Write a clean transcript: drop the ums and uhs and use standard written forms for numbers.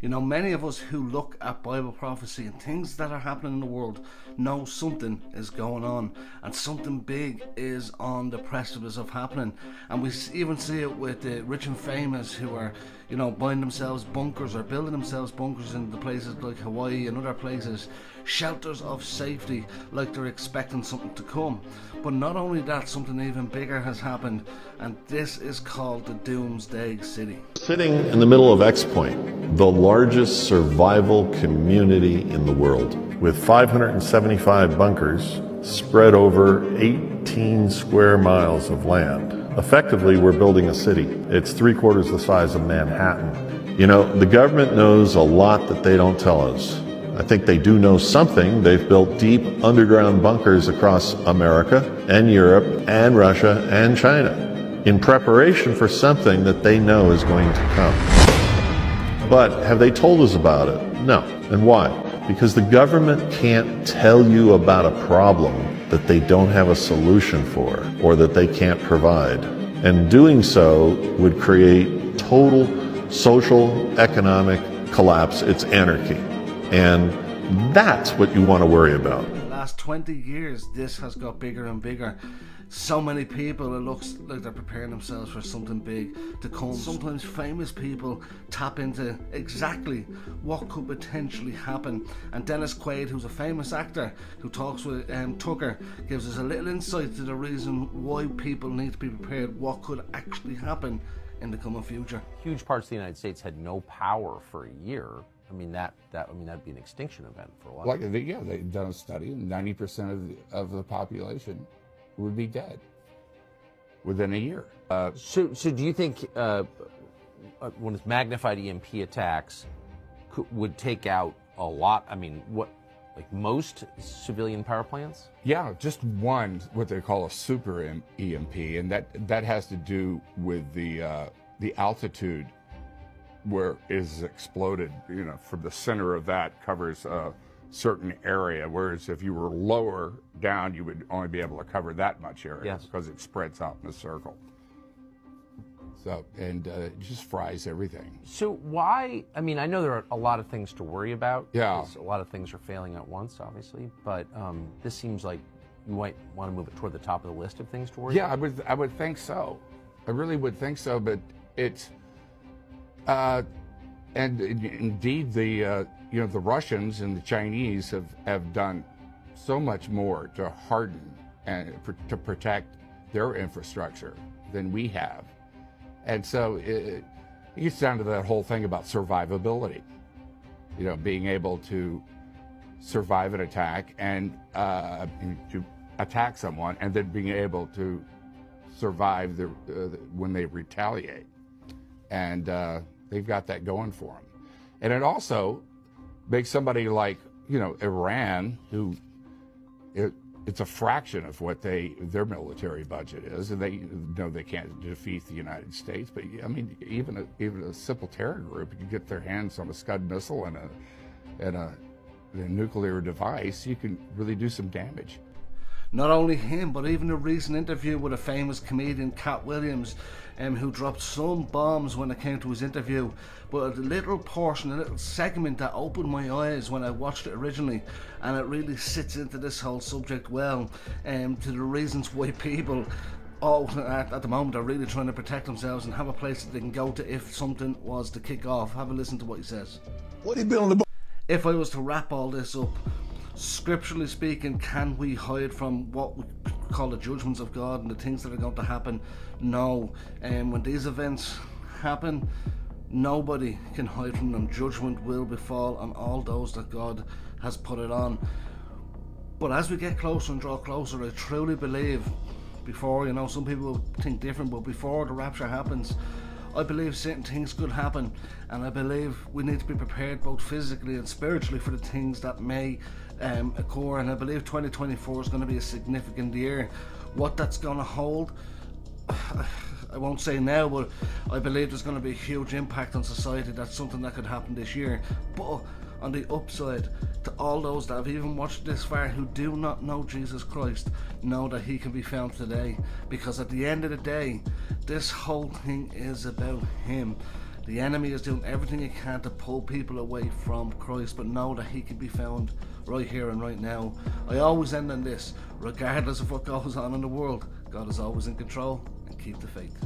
You know, many of us who look at Bible prophecy and things that are happening in the world know something is going on, and something big is on the precipice of happening. And we even see it with the rich and famous who are, you know, buying themselves bunkers or building themselves bunkers in the places like Hawaii and other places, shelters of safety, like they're expecting something to come. But not only that, something even bigger has happened, and this is called the Doomsday City. Sitting in the middle of X Point, the largest survival community in the world, with 575 bunkers spread over 18 square miles of land. Effectively, we're building a city. It's 3/4 the size of Manhattan. You know, the government knows a lot that they don't tell us. I think they do know something. They've built deep underground bunkers across America and Europe and Russia and China in preparation for something that they know is going to come. But have they told us about it? No. And why? Because the government can't tell you about a problem that they don't have a solution for or that they can't provide. And doing so would create total social, economic collapse. It's anarchy. And that's what you want to worry about. The last 20 years, this has got bigger and bigger. So many people, it looks like they're preparing themselves for something big to come. Sometimes famous people tap into exactly what could potentially happen. And Dennis Quaid, who's a famous actor who talks with Tucker, gives us a little insight to the reason why people need to be prepared, what could actually happen in the coming future. Huge parts of the United States had no power for a year. I mean, that'd be an extinction event for a while. They've done a study, and 90% of the population would be dead within a year. So do you think when it's magnified EMP attacks would take out a lot? I mean, like most civilian power plants? Yeah, just one, what they call a super EMP, and that has to do with the altitude where it is exploded. You know, from the center of that covers a certain area, whereas if you were lower down, you would only be able to cover that much area. Yes. Because it spreads out in a circle. So, and it just fries everything. So why, I mean, I know there are a lot of things to worry about. Yeah. A lot of things are failing at once, obviously, but this seems like you might want to move it toward the top of the list of things to worry about. Yeah, I would think so. I really would think so, but it's, and indeed the Russians and the Chinese have done so much more to harden and to protect their infrastructure than we have. And so it gets down to that whole thing about survivability, you know, being able to survive an attack and to attack someone, and then being able to survive when they retaliate. And they've got that going for them. And it also makes somebody like, you know, Iran, who it's a fraction of what their military budget is, and they know they can't defeat the United States. But I mean, even a simple terror group, you get their hands on a Scud missile and a nuclear device, you can really do some damage. Not only him, but even a recent interview with a famous comedian, Cat Williams, who dropped some bombs when it came to his interview. But a little portion, a little segment that opened my eyes when I watched it originally, and it really sits into this whole subject well, to the reasons why people at the moment are really trying to protect themselves and have a place that they can go to if something was to kick off. Have a listen to what he says. What have you been on the If I was to wrap all this up, scripturally speaking, can we hide from what we call the judgments of God and the things that are going to happen? No. When these events happen, nobody can hide from them. Judgment will befall on all those that God has put it on. But as we get closer and draw closer, I truly believe, before, you know, some people will think different, but before the rapture happens, I believe certain things could happen, and I believe we need to be prepared both physically and spiritually for the things that may occur. And I believe 2024 is going to be a significant year. What that's going to hold, I won't say now, but I believe there's going to be a huge impact on society. That's something that could happen this year. But on the upside, to all those that have even watched this far who do not know Jesus Christ, know that he can be found today. Because at the end of the day, this whole thing is about him. The enemy is doing everything he can to pull people away from Christ, but know that he can be found right here and right now. I always end on this: regardless of what goes on in the world, God is always in control, and keep the faith.